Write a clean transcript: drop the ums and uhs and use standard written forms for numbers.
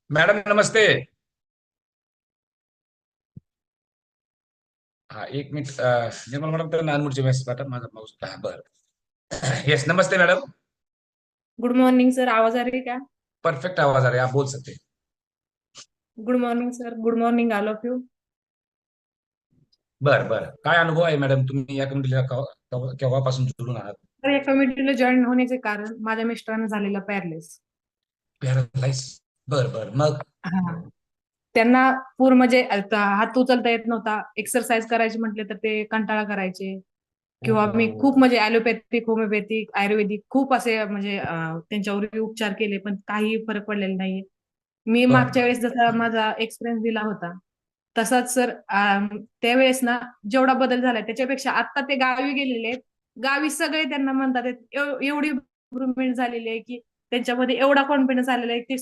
Madam नमस्ते. हा एक minute निर्मल madam तर नानमुडचे मेसेज पाठव माझा माऊस बरं. येस नमस्ते मैडम. गुड मॉर्निंग सर, आवाज आ रही है क्या? परफेक्ट आवाज आ रहा है, आप बोल सकते हैं. Good morning sir, good morning all of you. बरं बरं, काय अनुभव आहे मॅडम, तुम्ही या कमिटीला केव्हापासून जोडून आहात? तर या कमिटीला जॉईन होण्याचे कारण माझ्या मिस्टरांना झालेला पॅरलेस. पॅरालाइज. बरं बरं, मग? हा, त्यांना पूर्ण म्हणजे आता हात उचलता येत नव्हता. एक्सरसाइज करायचे म्हटले तर ते कंटाळा करायचे. ओ, किंवा मी खूप म्हणजे ॲलोपॅथिक, होमिओपॅथिक, आयुर्वेदिक खूप असे म्हणजे त्यांच्यावर उपचार केले, पण काही फरक पडलेला नाहीये. मी बरं मागच्या बरं. वेळेस जसा माझा एक्सपिरियन्स दिला होता तसाच सर, त्यावेळेस ना जेवढा बदल झालाय त्याच्यापेक्षा आता ते गावी गेलेले आहेत. गावी सगळे त्यांना म्हणतात आहेत, एवढी इम्प्रुव्हमेंट झालेली आहे की त्यांच्यामध्ये एवढा कॉन्फिडन्स आलेला आहे की